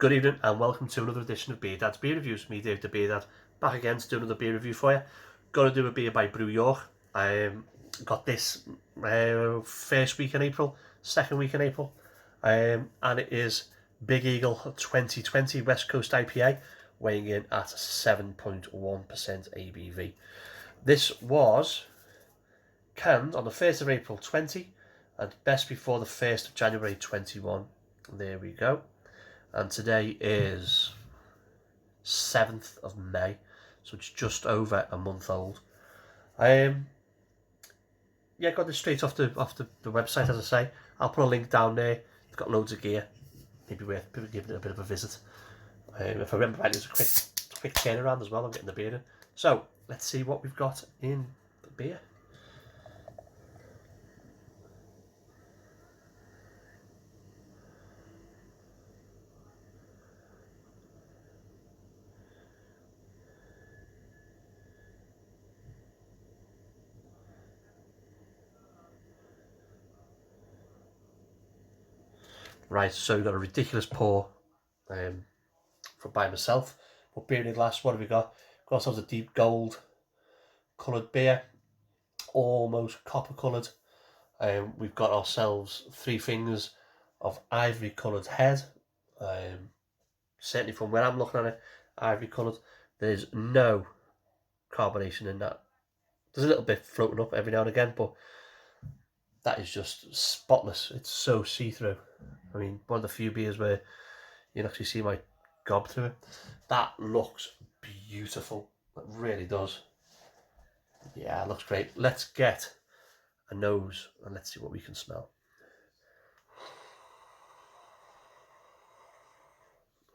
Good evening and welcome to another edition of Beer Dad's Beer Reviews. Me, Dave the Beer Dad, back again to do another beer review for you. Got to do a beer by Brew York. I got this first week in April, second week in April, and it is Big Eagle 2020 West Coast IPA, weighing in at 7.1% ABV. This was canned on the 1st of April 20 and best before the 1st of January 21. There we go. And today is 7th of May, so it's just over a month old. Yeah, got this straight off the website, as I say. I'll put a link down there. It's got loads of gear. Maybe worth giving it a bit of a visit. If I remember right, it's a quick turnaround as well. I'm getting the beer in. So let's see what we've got in the beer. Right, so we've got a ridiculous pour from by myself. But beer in the glass, what have we got? Got ourselves a deep gold coloured beer, almost copper coloured. We've got ourselves 3 fingers of ivory coloured head. Certainly from where I'm looking at it, ivory coloured. There's no carbonation in that. There's a little bit floating up every now and again, but that is just spotless. It's so see-through. I mean, one of the few beers where you can actually see my gob through it. That looks beautiful. It really does. Yeah, it looks great. Let's get a nose and let's see what we can smell.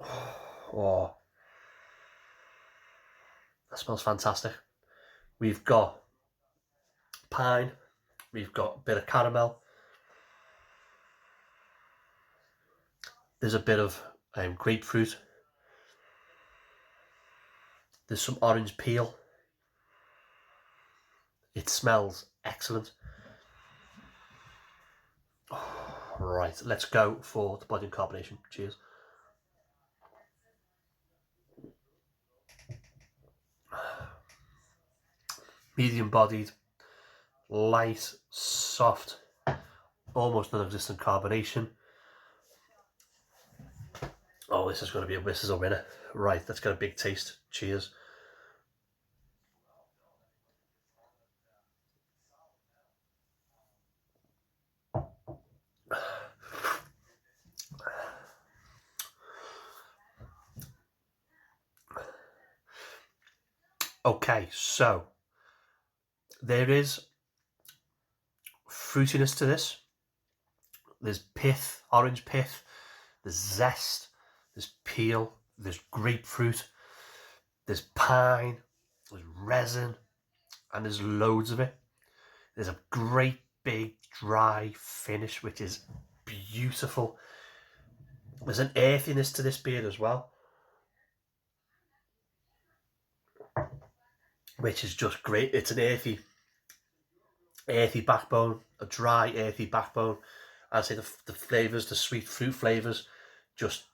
Oh, that smells fantastic. We've got pine, we've got a bit of caramel, there's a bit of grapefruit, there's some orange peel. It smells excellent. Right, let's go for the body and carbonation. Cheers. Medium bodied, light, soft, almost non-existent carbonation. Oh, this is a winner. Right, let's get a big taste. Cheers. Okay, so there is fruitiness to this. There's pith, orange pith, there's zest, there's peel, there's grapefruit, there's pine, there's resin, and there's loads of it. There's a great big dry finish, which is beautiful. There's an earthiness to this beer as well, which is just great. It's an earthy backbone, a dry earthy backbone. I'd say the flavours, the sweet fruit flavours, just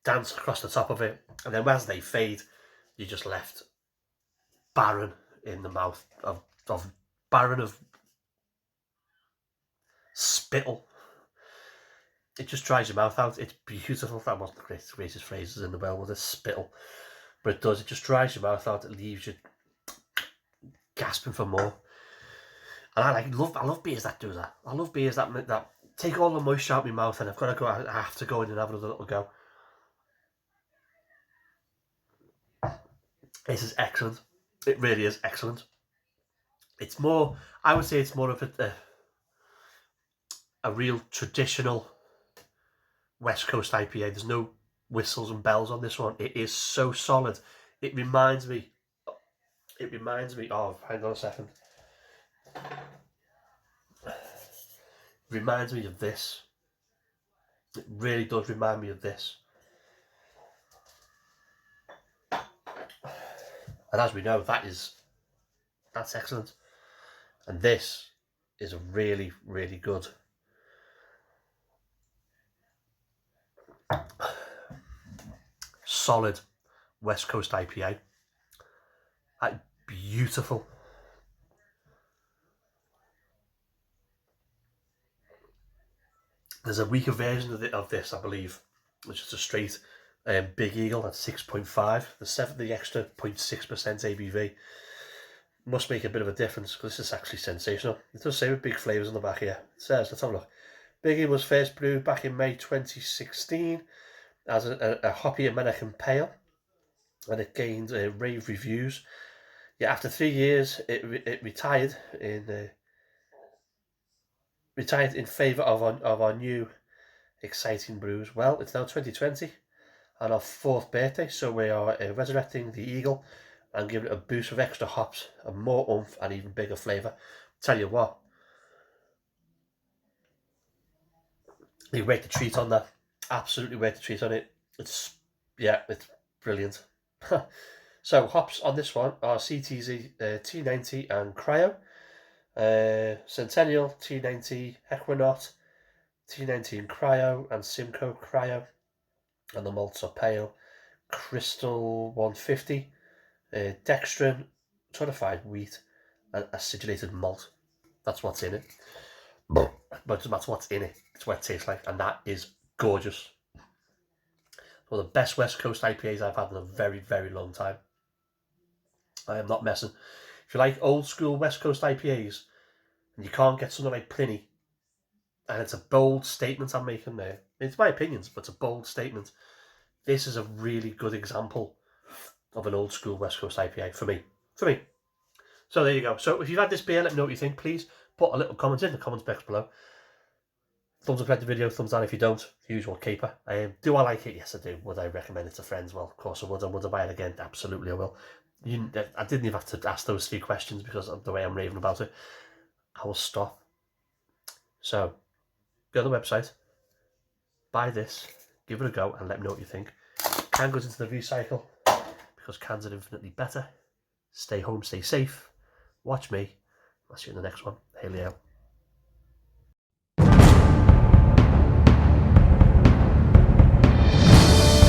dance across the top of it, and then as they fade, you're just left barren in the mouth of barren of spittle. It just dries your mouth out. It's beautiful. That wasn't the greatest phrases in the world with a spittle, but it does. It just dries your mouth out. It leaves you gasping for more. And I love beers that do that. I love beers that take all the moisture out of my mouth, and I've got to go. I have to go in and have another little go. This is excellent. It really is excellent. It's more. I would say it's more of a real traditional West Coast IPA. There's no whistles and bells on this one. It is so solid. It reminds me of, hang on a second. It reminds me of this. It really does remind me of this. And as we know, that's excellent. And this is a really, really good. solid West Coast IPA. Beautiful. There's a weaker version of this, I believe, which is a straight Big Eagle at 6.5. The extra 0.6% ABV must make a bit of a difference, because this is actually sensational. It does say with big flavours on the back here. It says, let's have a look. Big Eagle was first brewed back in May 2016 as a hoppy American pale, and it gained rave reviews. Yeah, after 3 years, it retired in favour of our new exciting brews. Well, it's now 2020 and our 4th birthday, so we are resurrecting the Eagle and giving it a boost of extra hops and more oomph and even bigger flavour. Tell you what, you worth the treat on that. Absolutely worth the treat on it. It's brilliant. So hops on this one are CTZ T90 and Cryo, Centennial T90, Equinaut T90 and Cryo, and Simcoe Cryo, and the malts are pale, Crystal 150, dextrin, torrefied wheat, and acidulated malt. That's what's in it. But that's what's in it. It's what it tastes like, and that is gorgeous. One of the best West Coast IPAs I've had in a very, very long time. I am not messing. If you like old school West Coast IPAs and you can't get something like Pliny, and it's a bold statement I'm making there. It's my opinions, but it's a bold statement. This is a really good example of an old school West Coast IPA for me. So there you go. So if you've had this beer, let me know what you think. Please put a little comment in the comments box below. Thumbs up if you like the video, thumbs down if you don't. The usual caper. Do I like it? Yes, I do. Would I recommend it to friends? Well, of course I would. And would I buy it again? Absolutely I will. I didn't even have to ask those 3 questions because of the way I'm raving about it. I will stop. So, go to the website, buy this, give it a go, and let me know what you think. Can goes into the recycle because cans are infinitely better. Stay home, stay safe. Watch me. I'll see you in the next one. Hey Leo.